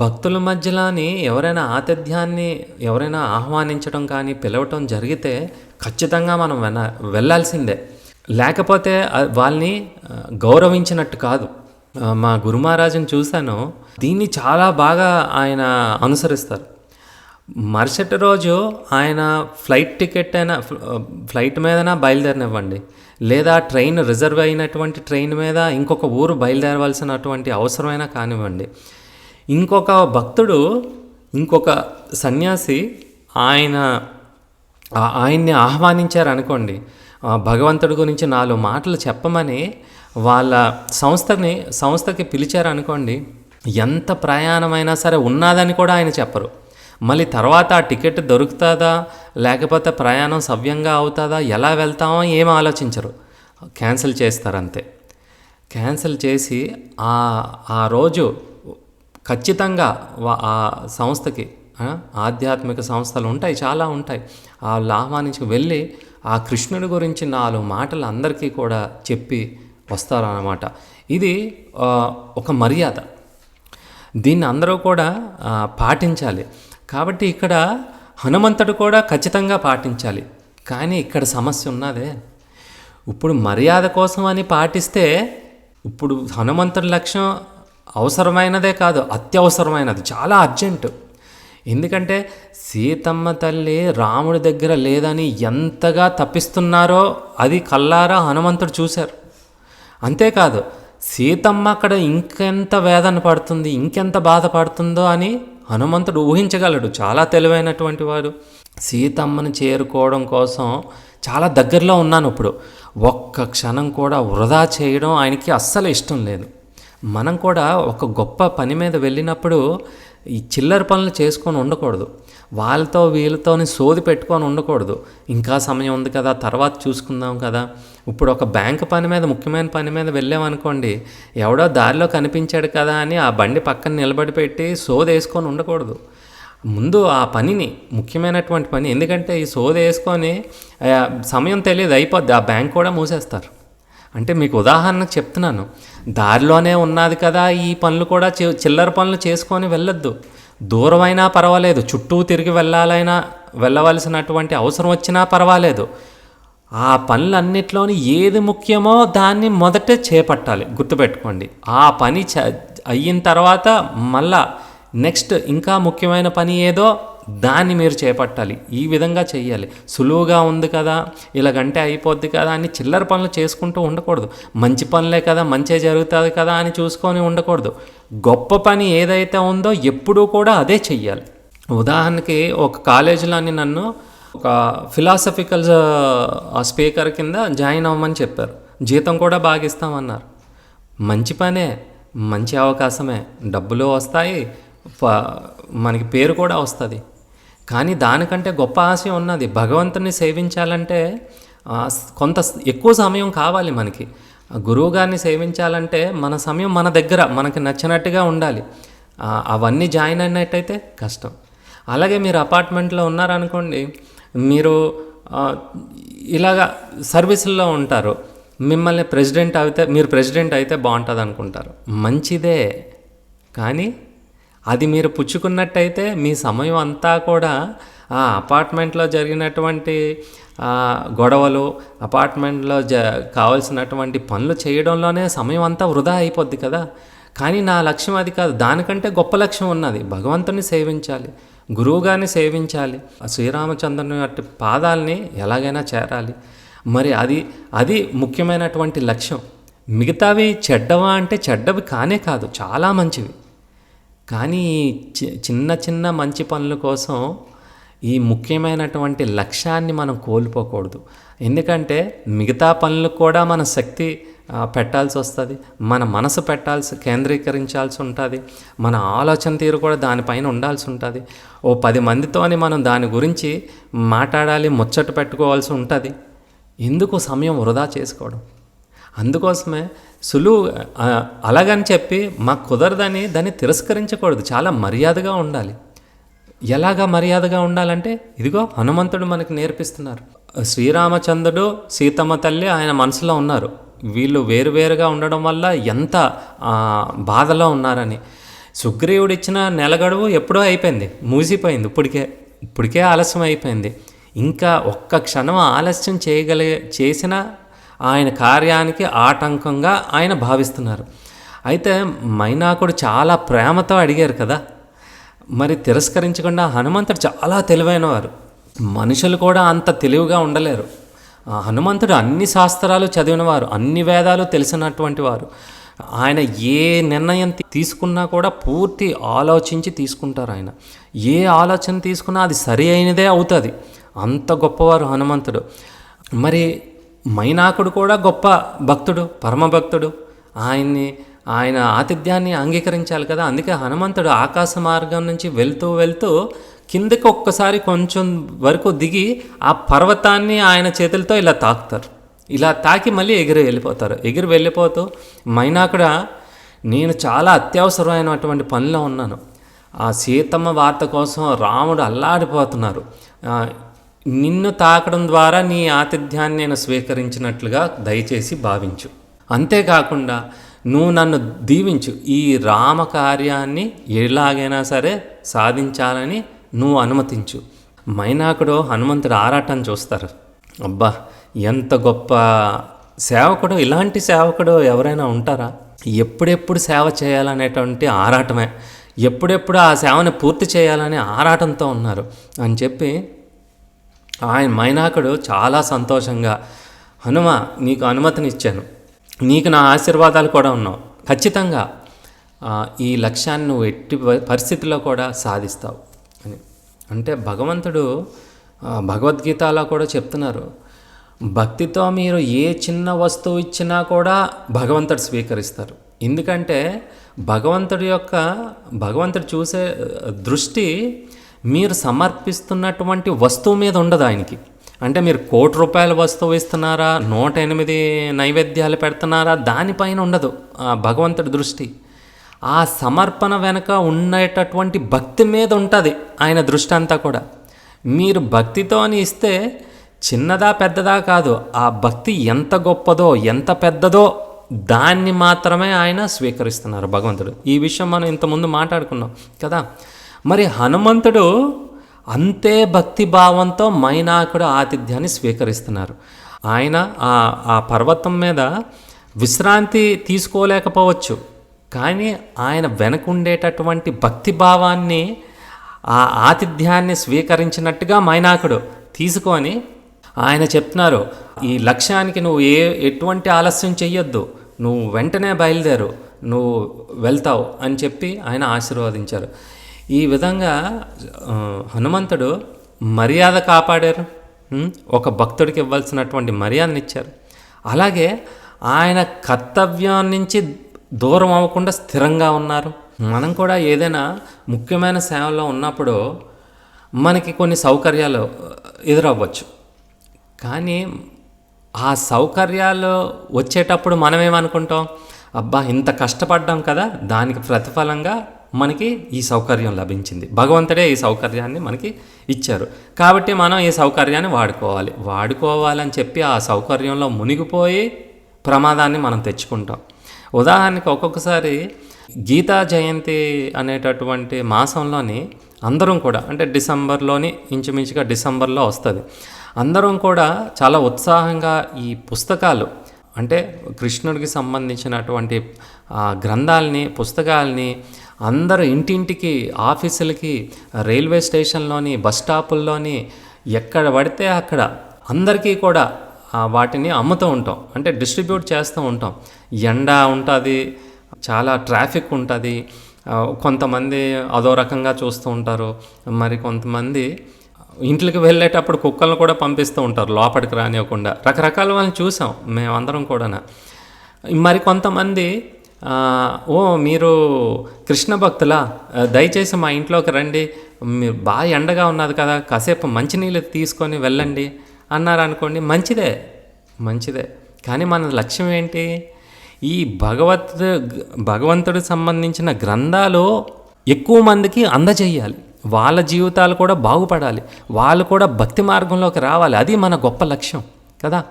భక్తుల మధ్యలోని ఎవరైనా ఆతిథ్యాన్ని ఎవరైనా ఆహ్వానించడం కానీ పిలవటం జరిగితే ఖచ్చితంగా మనం వెళ్ళాల్సిందే, లేకపోతే వాళ్ళని గౌరవించినట్టు కాదు. మా గురు మహారాజుని చూశాను, దీన్ని చాలా బాగా ఆయన అనుసరిస్తారు. మరుసటి రోజు ఆయన ఫ్లైట్ మీదనా బయలుదేరనివ్వండి, లేదా ట్రైన్ రిజర్వ్ అయినటువంటి ట్రైన్ మీద ఇంకొక ఊరు బయలుదేరవలసినటువంటి అవసరమైనా కానివ్వండి, ఇంకొక భక్తుడు, ఇంకొక సన్యాసి ఆయన్ని ఆహ్వానించారనుకోండి, భగవంతుడి గురించి 4 మాటలు చెప్పమని వాళ్ళ సంస్థకి పిలిచారనుకోండి, ఎంత ప్రయాణమైనా సరే ఉన్నదని కూడా ఆయన చెప్పరు. మళ్ళీ తర్వాత ఆ టికెట్ దొరుకుతుందా, లేకపోతే ప్రయాణం సవ్యంగా అవుతుందా, ఎలా వెళ్తామో ఏం ఆలోచించరు, క్యాన్సిల్ చేస్తారు అంతే. క్యాన్సిల్ చేసి ఆ రోజు ఖచ్చితంగా ఆ సంస్థకి, ఆధ్యాత్మిక సంస్థలు ఉంటాయి, చాలా ఉంటాయి, వాళ్ళు ఆహ్వానించి వెళ్ళి ఆ కృష్ణుడి గురించి 4 మాటలు అందరికీ కూడా చెప్పి వస్తారన్నమాట. ఇది ఒక మర్యాద, దీన్ని అందరూ కూడా పాటించాలి. కాబట్టి ఇక్కడ హనుమంతుడు కూడా ఖచ్చితంగా పాటించాలి. కానీ ఇక్కడ సమస్య ఉన్నదే, ఇప్పుడు మర్యాద కోసం అని పాటిస్తే, ఇప్పుడు హనుమంతుడి లక్ష్యం అవసరమైనదే కాదు, అత్యవసరమైనది, చాలా అర్జెంటు. ఎందుకంటే సీతమ్మ తల్లి రాముడి దగ్గర లేదని ఎంతగా తప్పిస్తున్నారో అది కల్లారా హనుమంతుడు చూశారు. అంతేకాదు, సీతమ్మ అక్కడ ఇంకెంత వేదన పడుతుంది, ఇంకెంత బాధపడుతుందో అని హనుమంతుడు ఊహించగలడు. చాలా తెలివైనటువంటి వాడు. సీతమ్మని చేరుకోవడం కోసం చాలా దగ్గరలో ఉన్నాను, ఇప్పుడు ఒక్క క్షణం కూడా వృధా చేయడం ఆయనకి అస్సలు ఇష్టం లేదు. మనం కూడా ఒక గొప్ప పని మీద వెళ్ళినప్పుడు ఈ చిల్లర పనులు చేసుకొని ఉండకూడదు, వాళ్ళతో వీళ్ళతోని సోది పెట్టుకొని ఉండకూడదు. ఇంకా సమయం ఉంది కదా, తర్వాత చూసుకుందాం కదా. ఇప్పుడు ఒక బ్యాంక్ పని మీద, ముఖ్యమైన పని మీద వెళ్ళామనుకోండి, ఎవడో దారిలో కనిపించాడు కదా అని ఆ బండి పక్కన నిలబడి పెట్టి సోది వేసుకొని ఉండకూడదు. ముందు ఆ పనిని, ముఖ్యమైనటువంటి పని, ఎందుకంటే ఈ సోది వేసుకొని సమయం తెలియదు, అయిపోద్ది, ఆ బ్యాంక్ కూడా మూసేస్తారు. అంటే మీకు ఉదాహరణకు చెప్తున్నాను, దారిలోనే ఉన్నది కదా ఈ పనులు కూడా, చిల్లర పనులు చేసుకొని వెళ్ళొద్దు. దూరమైనా పర్వాలేదు, చుట్టూ తిరిగి వెళ్ళవలసినటువంటి అవసరం వచ్చినా పర్వాలేదు, ఆ పనులన్నిట్లోని ఏది ముఖ్యమో దాన్ని మొదటే చేపట్టాలి. గుర్తుపెట్టుకోండి, ఆ పని అయిన తర్వాత మళ్ళా నెక్స్ట్ ఇంకా ముఖ్యమైన పని ఏదో దాన్ని మీరు చేపట్టాలి. ఈ విధంగా చెయ్యాలి. సులువుగా ఉంది కదా, ఇలాగంటే అయిపోద్ది కదా అని చిల్లర పనులు చేసుకుంటూ ఉండకూడదు. మంచి పనులే కదా, మంచి జరుగుతుంది కదా అని చూసుకొని ఉండకూడదు. గొప్ప పని ఏదైతే ఉందో ఎప్పుడూ కూడా అదే చెయ్యాలి. ఉదాహరణకి ఒక కాలేజీలోని నన్ను ఒక ఫిలాసఫికల్ స్పీకర్ కింద జాయిన్ అవ్వమని చెప్పారు. జీతం కూడా బాగా ఇస్తామన్నారు. మంచి పనే, మంచి అవకాశమే, డబ్బులు వస్తాయి, మనకి పేరు కూడా వస్తుంది. కానీ దానికంటే గొప్ప ఆశయం ఉన్నది. భగవంతుని సేవించాలంటే కొంత ఎక్కువ సమయం కావాలి మనకి. గురువుగారిని సేవించాలంటే మన సమయం మన దగ్గర మనకి నచ్చినట్టుగా ఉండాలి. అవన్నీ జాయిన్ అయినట్టయితే కష్టం. అలాగే మీరు అపార్ట్మెంట్లో ఉన్నారనుకోండి, మీరు ఇలాగా సర్వీసుల్లో ఉంటారు, మిమ్మల్ని మీరు ప్రెసిడెంట్ అయితే బాగుంటుంది అనుకుంటారు. మంచిదే, కానీ అది మీరు పుచ్చుకున్నట్టయితే మీ సమయం అంతా కూడా ఆ అపార్ట్మెంట్లో జరిగినటువంటి గొడవలు, అపార్ట్మెంట్లో కావాల్సినటువంటి పనులు చేయడంలోనే సమయం అంతా వృధా అయిపోద్ది కదా. కానీ నా లక్ష్యం అది కాదు, దానికంటే గొప్ప లక్ష్యం ఉన్నది. భగవంతుని సేవించాలి, గురువుగారిని సేవించాలి, శ్రీరామచంద్రుని అట్టి పాదాలని ఎలాగైనా చేరాలి. మరి అది ముఖ్యమైనటువంటి లక్ష్యం. మిగతావి చెడ్డవా అంటే చెడ్డవి కానే కాదు, చాలా మంచివి. కానీ చిన్న చిన్న మంచి పనుల కోసం ఈ ముఖ్యమైనటువంటి లక్ష్యాన్ని మనం కోల్పోకూడదు. ఎందుకంటే మిగతా పనులకు కూడా మన శక్తి పెట్టాల్సి వస్తుంది, మన మనసు కేంద్రీకరించాల్సి ఉంటుంది, మన ఆలోచన తీరు కూడా దానిపైన ఉండాల్సి ఉంటుంది. 10 మందితోని మనం దాని గురించి మాట్లాడాలి, ముచ్చట పెట్టుకోవాల్సి ఉంటుంది. ఎందుకు సమయం వృధా చేసుకోవడం? అందుకోసమే అలాగని చెప్పి మాకు కుదరదని దాన్ని తిరస్కరించకూడదు, చాలా మర్యాదగా ఉండాలి. ఎలాగా మర్యాదగా ఉండాలంటే ఇదిగో హనుమంతుడు మనకి నేర్పిస్తున్నారు. శ్రీరామచంద్రుడు, సీతమ్మ తల్లి ఆయన మనసులో ఉన్నారు. వీళ్ళు వేరువేరుగా ఉండడం వల్ల ఎంత బాధలో ఉన్నారని. సుగ్రీవుడు ఇచ్చిన నెల గడువు ఎప్పుడో అయిపోయింది, మూసిపోయింది, ఇప్పటికే ఆలస్యం అయిపోయింది. ఇంకా ఒక్క క్షణం ఆలస్యం చేసిన ఆయన కార్యానికి ఆటంకంగా ఆయన భావిస్తున్నారు. అయితే మైనాకుడు చాలా ప్రేమతో అడిగారు కదా, మరి తిరస్కరించకుండా హనుమంతుడు చాలా తెలివైనవారు. మనుషులు కూడా అంత తెలివిగా ఉండలేరు. హనుమంతుడు అన్ని శాస్త్రాలు చదివినవారు, అన్ని వేదాలు తెలిసినటువంటి వారు. ఆయన ఏ నిర్ణయం తీసుకున్నా కూడా పూర్తి ఆలోచించి తీసుకుంటారు. ఆయన ఏ ఆలోచన తీసుకున్నా అది సరి అయినదే అవుతుంది. అంత గొప్పవారు హనుమంతుడు. మరి మైనాకుడు కూడా గొప్ప భక్తుడు, పరమభక్తుడు. ఆయన ఆతిథ్యాన్ని అంగీకరించాలి కదా. అందుకే హనుమంతుడు ఆకాశ మార్గం నుంచి వెళ్తూ కిందకి ఒక్కసారి కొంచెం వరకు దిగి ఆ పర్వతాన్ని ఆయన చేతులతో ఇలా తాకుతారు. ఇలా తాకి మళ్ళీ ఎగిరి వెళ్ళిపోతూ మైనాకుడు, నేను చాలా అత్యవసరమైనటువంటి పనిలో ఉన్నాను, ఆ సీతమ్మ వార్త కోసం రాముడు అల్లాడిపోతున్నారు, నిన్ను తాకడం ద్వారా నీ ఆతిథ్యాన్ని నేను స్వీకరించినట్లుగా దయచేసి భావించు. అంతేకాకుండా నువ్వు నన్ను దీవించు, ఈ రామకార్యాన్ని ఎలాగైనా సరే సాధించాలని నువ్వు అనుమతించు. మైనాకుడు హనుమంతుడు ఆరాటం చూస్తారు. అబ్బా, ఎంత గొప్ప సేవకుడు! ఇలాంటి సేవకుడు ఎవరైనా ఉంటారా? ఎప్పుడెప్పుడు సేవ చేయాలనేటువంటి ఆరాటమే, ఎప్పుడెప్పుడు ఆ సేవని పూర్తి చేయాలనే ఆరాటంతో ఉన్నారు అని చెప్పి మైనాకుడు చాలా సంతోషంగా, హనుమ నీకు అనుమతినిచ్చాను, నీకు నా ఆశీర్వాదాలు కూడా ఉన్నావు, ఖచ్చితంగా ఈ లక్ష్యాన్ని నువ్వు ఎట్టి పరిస్థితుల్లో కూడా సాధిస్తావు అని. అంటే భగవంతుడు భగవద్గీతలో కూడా చెప్తున్నారు, భక్తితో మీరు ఏ చిన్న వస్తువు ఇచ్చినా కూడా భగవంతుడు స్వీకరిస్తారు. ఎందుకంటే భగవంతుడు చూసే దృష్టి మీరు సమర్పిస్తున్నటువంటి వస్తువు మీద ఉండదు ఆయనకి. అంటే మీరు ₹1,00,00,000 వస్తువు ఇస్తున్నారా, 108 నైవేద్యాలు పెడుతున్నారా, దానిపైన ఉండదు భగవంతుడి దృష్టి. ఆ సమర్పణ వెనక ఉండేటటువంటి భక్తి మీద ఉంటుంది ఆయన దృష్టి అంతా కూడా. మీరు భక్తితో అని ఇస్తే చిన్నదా పెద్దదా కాదు, ఆ భక్తి ఎంత గొప్పదో ఎంత పెద్దదో దాన్ని మాత్రమే ఆయన స్వీకరిస్తున్నారు భగవంతుడు. ఈ విషయం మనం ఇంతకుముందు మాట్లాడుకున్నాం కదా. మరి హనుమంతుడు అంతే భక్తి భావంతో మైనాకుడు ఆతిథ్యాన్ని స్వీకరిస్తున్నారు. ఆయన ఆ పర్వతం మీద విశ్రాంతి తీసుకోలేకపోవచ్చు, కానీ ఆయన వెనకుండేటటువంటి భక్తి భావాన్ని, ఆ ఆతిథ్యాన్ని స్వీకరించినట్టుగా మైనాకుడు తీసుకొని ఆయన చెప్తున్నారు, ఈ లక్ష్యానికి నువ్వు ఎటువంటి ఆలస్యం చెయ్యొద్దు, నువ్వు వెంటనే బయలుదేరు, నువ్వు వెళ్తావు అని చెప్పి ఆయన ఆశీర్వదించారు. ఈ విధంగా హనుమంతుడు మర్యాద కాపాడారు, ఒక భక్తుడికి ఇవ్వాల్సినటువంటి మర్యాదను ఇచ్చారు. అలాగే ఆయన కర్తవ్యం నుంచి దూరం అవ్వకుండా స్థిరంగా ఉన్నారు. మనం కూడా ఏదైనా ముఖ్యమైన సేవలో ఉన్నప్పుడు మనకి కొన్ని సౌకర్యాలు ఎదురవ్వచ్చు, కానీ ఆ సౌకర్యాలు వచ్చేటప్పుడు మనమేమనుకుంటాం, అబ్బా ఇంత కష్టపడ్డాం కదా, దానికి ప్రతిఫలంగా మనకి ఈ సౌకర్యం లభించింది, భగవంతుడే ఈ సౌకర్యాన్ని మనకి ఇచ్చారు, కాబట్టి మనం ఈ సౌకర్యాన్ని వాడుకోవాలని చెప్పి ఆ సౌకర్యంలో మునిగిపోయి ప్రమాదాన్ని మనం తెచ్చుకుంటాం. ఉదాహరణకి ఒక్కొక్కసారి గీతా జయంతి అనేటటువంటి మాసంలోని అందరం కూడా, అంటే డిసెంబర్లోని ఇంచుమించుగా డిసెంబర్లో వస్తుంది, అందరం కూడా చాలా ఉత్సాహంగా ఈ పుస్తకాలు, అంటే కృష్ణుడికి సంబంధించినటువంటి గ్రంథాలని, పుస్తకాలని అందరూ ఇంటింటికి, ఆఫీసులకి, రైల్వే స్టేషన్లోని, బస్ స్టాపుల్లోని, ఎక్కడ పడితే అక్కడ అందరికీ కూడా వాటిని అమ్ముతూ ఉంటాం, అంటే డిస్ట్రిబ్యూట్ చేస్తూ ఉంటాం. ఎండ ఉంటుంది, చాలా ట్రాఫిక్ ఉంటుంది, కొంతమంది అదో రకంగా చూస్తూ ఉంటారు, మరి కొంతమంది ఇంట్లోకి వెళ్ళేటప్పుడు కుక్కలను కూడా పంపిస్తూ ఉంటారు లోపలికి రానివ్వకుండా. రకరకాల వాళ్ళని చూసాం మేమందరం కూడా. మరి కొంతమంది మీరు కృష్ణ భక్తులా, దయచేసి మా ఇంట్లోకి రండి, మీరు బాగా ఎండగా ఉన్నది కదా, కాసేపు మంచినీళ్ళు తీసుకొని వెళ్ళండి అన్నారు అనుకోండి, మంచిదే. కానీ మన లక్ష్యం ఏంటి, ఈ భగవంతుడికి సంబంధించిన గ్రంథాలు ఎక్కువ మందికి అందజేయాలి, వాళ్ళ జీవితాలు కూడా బాగుపడాలి, వాళ్ళు కూడా భక్తి మార్గంలోకి రావాలి, అది మన గొప్ప లక్ష్యం కదా.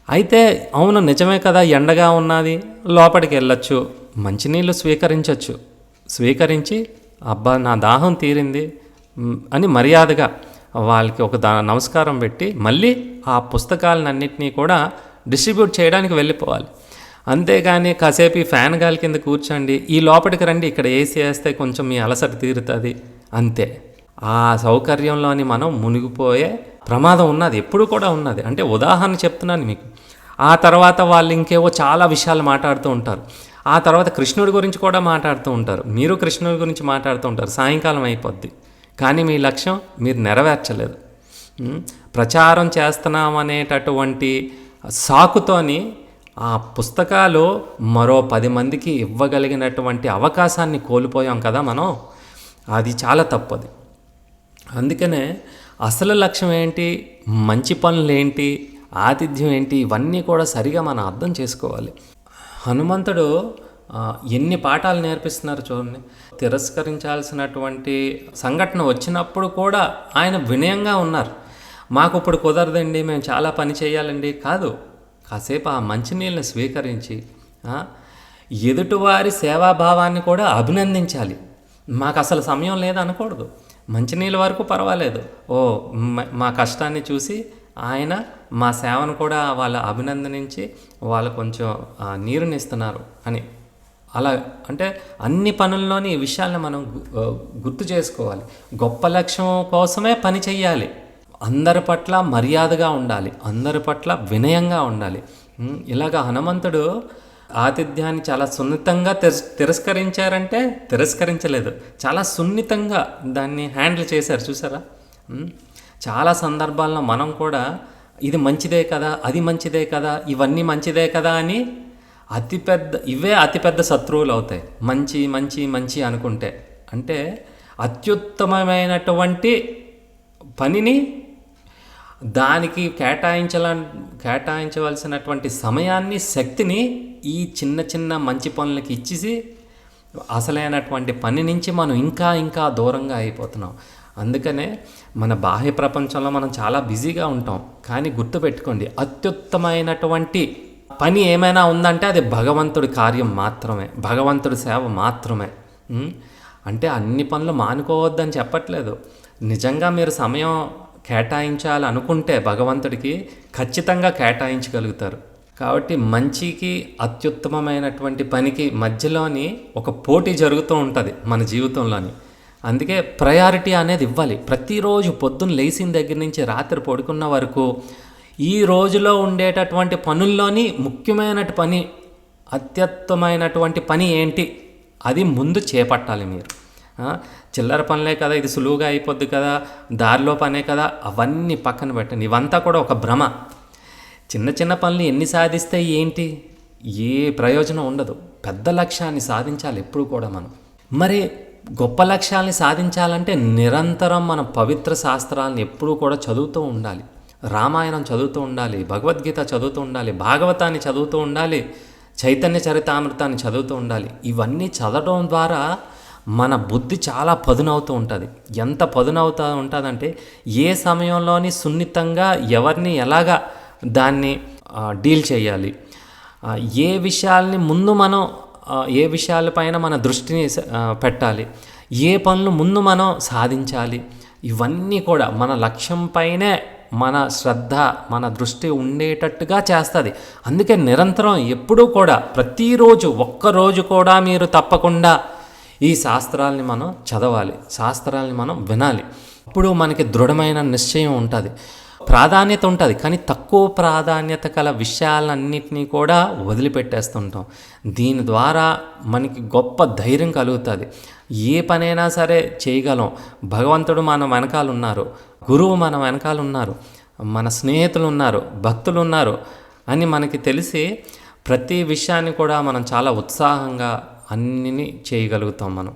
అయితే అవును నిజమే కదా, ఎండగా ఉన్నది, లోపలికి వెళ్ళొచ్చు, మంచినీళ్ళు స్వీకరించి అబ్బా నా దాహం తీరింది అని మర్యాదగా వాళ్ళకి ఒక నమస్కారం పెట్టి మళ్ళీ ఆ పుస్తకాలన్నింటినీ కూడా డిస్ట్రిబ్యూట్ చేయడానికి వెళ్ళిపోవాలి. అంతేగాని కాసేపు ఈ ఫ్యాన్ గాలి కింద కూర్చోండి, ఈ లోపలికి రండి, ఇక్కడ ఏసీ వేస్తే కొంచెం మీ అలసట తీరుతుంది, అంతే. ఆ సౌకర్యంలోని మనం మునిగిపోయే ప్రమాదం ఉన్నది, ఎప్పుడు కూడా ఉన్నది. అంటే ఉదాహరణ చెప్తున్నాను మీకు. ఆ తర్వాత వాళ్ళు ఇంకేవో చాలా విషయాలు మాట్లాడుతూ ఉంటారు, ఆ తర్వాత కృష్ణుడి గురించి కూడా మాట్లాడుతూ ఉంటారు, మీరు కృష్ణుడి గురించి మాట్లాడుతూ ఉంటారు, సాయంకాలం అయిపోద్ది, కానీ మీ లక్ష్యం మీరు నెరవేర్చలేదు. ప్రచారం చేస్తున్నామనేటటువంటి సాకుతోని ఆ పుస్తకాలు మరో 10 మందికి ఇవ్వగలిగినటువంటి అవకాశాన్ని కోల్పోయాం కదా మనం, అది చాలా తప్పది. అందుకనే అసలు లక్ష్యం ఏంటి, మంచి పనులు ఏంటి, ఆతిథ్యం ఏంటి, ఇవన్నీ కూడా సరిగా మనం అర్థం చేసుకోవాలి. హనుమంతుడు ఎన్ని పాఠాలు నేర్పిస్తున్నారు చూడండి. తిరస్కరించాల్సినటువంటి సంఘటన వచ్చినప్పుడు కూడా ఆయన వినయంగా ఉన్నారు. మాకు ఇప్పుడు కుదరదండి, మేము చాలా పని చేయాలండి కాదు, కాసేపు ఆ మంచినీళ్ళని స్వీకరించి ఎదుటివారి సేవాభావాన్ని కూడా అభినందించాలి. మాకు అసలు సమయం లేదనకూడదు, మంచినీళ్ళ వరకు పర్వాలేదు, మా కష్టాన్ని చూసి ఆయన మా సేవను కూడా వాళ్ళు అభినందించి వాళ్ళు కొంచెం నీరునిస్తున్నారు అని. అలా అంటే అన్ని పనుల్లోని ఈ విషయాలను మనం గుర్తు చేసుకోవాలి. గొప్ప లక్ష్యం కోసమే పని చెయ్యాలి, అందరి పట్ల మర్యాదగా ఉండాలి, అందరి పట్ల వినయంగా ఉండాలి. ఇలాగా హనుమంతుడు ఆతిథ్యాన్ని చాలా సున్నితంగా తిరస్కరించారంటే తిరస్కరించలేదు, చాలా సున్నితంగా దాన్ని హ్యాండిల్ చేశారు. చూసారా, చాలా సందర్భాల్లో మనం కూడా ఇది మంచిదే కదా, అది మంచిదే కదా, ఇవన్నీ మంచిదే కదా అని అతిపెద్ద శత్రువులు అవుతాయి. మంచి మంచి మంచి అనుకుంటే, అంటే అత్యుత్తమమైనటువంటి పనిని దానికి కేటాయించవలసినటువంటి సమయాన్ని, శక్తిని ఈ చిన్న చిన్న మంచి పనులకి ఇచ్చేసి అసలైనటువంటి పని నుంచి మనం ఇంకా ఇంకా దూరంగా అయిపోతున్నాం. అందుకనే మన బాహ్య ప్రపంచంలో మనం చాలా బిజీగా ఉంటాం. కానీ గుర్తుపెట్టుకోండి, అత్యుత్తమైనటువంటి పని ఏమైనా ఉందంటే అది భగవంతుడి కార్యం మాత్రమే, భగవంతుడి సేవ మాత్రమే. అంటే అన్ని పనులు మానుకోవద్దని చెప్పట్లేదు. నిజంగా మీరు సమయం కేటాయించాలనుకుంటే భగవంతుడికి ఖచ్చితంగా కేటాయించగలుగుతారు. కాబట్టి మంచికి అత్యుత్తమమైనటువంటి పనికి మధ్యలోని ఒక పోటీ జరుగుతూ ఉంటుంది మన జీవితంలోని. అందుకే ప్రయారిటీ అనేది ఇవ్వాలి. ప్రతిరోజు పొద్దున్న లేచిన దగ్గర నుంచి రాత్రి పడుకున్న వరకు ఈ రోజులో ఉండేటటువంటి పనుల్లోని ముఖ్యమైన పని, అత్యుత్తమైనటువంటి పని ఏంటి అది ముందు చేపట్టాలి మీరు. చిల్లర పనులే కదా, ఇది సులువుగా అయిపోద్ది కదా, దారిలో పనే కదా, అవన్నీ పక్కన పెట్టండి. ఇవంతా కూడా ఒక భ్రమ. చిన్న చిన్న పనులు ఎన్ని సాధిస్తే ఏంటి, ఏ ప్రయోజనం ఉండదు. పెద్ద లక్ష్యాన్ని సాధించాలి ఎప్పుడు కూడా మనం. మరి గొప్ప లక్ష్యాన్ని సాధించాలంటే నిరంతరం మన పవిత్ర శాస్త్రాలను ఎప్పుడూ కూడా చదువుతూ ఉండాలి. రామాయణం చదువుతూ ఉండాలి, భగవద్గీత చదువుతూ ఉండాలి, భాగవతాన్ని చదువుతూ ఉండాలి, చైతన్య చరితామృతాన్ని చదువుతూ ఉండాలి. ఇవన్నీ చదవడం ద్వారా మన బుద్ధి చాలా పదునవుతూ ఉంటుంది. ఎంత పదునవుతూ ఉంటుందంటే ఏ సమయంలోని సున్నితంగా ఎవరిని ఎలాగా దాన్ని డీల్ చేయాలి, ఏ విషయాల్ని ముందు మనం ఏ విషయాలపైన మన దృష్టిని పెట్టాలి, ఏ పనులు ముందు మనం సాధించాలి, ఇవన్నీ కూడా మన లక్ష్యంపైనే మన శ్రద్ధ మన దృష్టి ఉండేటట్టుగా చేస్తుంది. అందుకే నిరంతరం ఎప్పుడూ కూడా ప్రతిరోజు ఒక్కరోజు కూడా మీరు తప్పకుండా ఈ శాస్త్రాల్ని మనం చదవాలి, శాస్త్రాల్ని మనం వినాలి. అప్పుడు మనకి దృఢమైన నిశ్చయం ఉంటుంది, ప్రాధాన్యత ఉంటుంది. కానీ తక్కువ ప్రాధాన్యత గల విషయాలన్నింటినీ కూడా వదిలిపెట్టేస్తుంటాం. దీని ద్వారా మనకి గొప్ప ధైర్యం కలుగుతుంది. ఏ పనైనా సరే చేయగలం. భగవంతుడు మన వెనకాల ఉన్నారు, గురువు మన వెనకాల ఉన్నారు, మన స్నేహితులు ఉన్నారు, భక్తులు ఉన్నారు అని మనకి తెలిసి ప్రతి విషయాన్ని కూడా మనం చాలా ఉత్సాహంగా అన్నిని చేయగలుగుతాం మనం.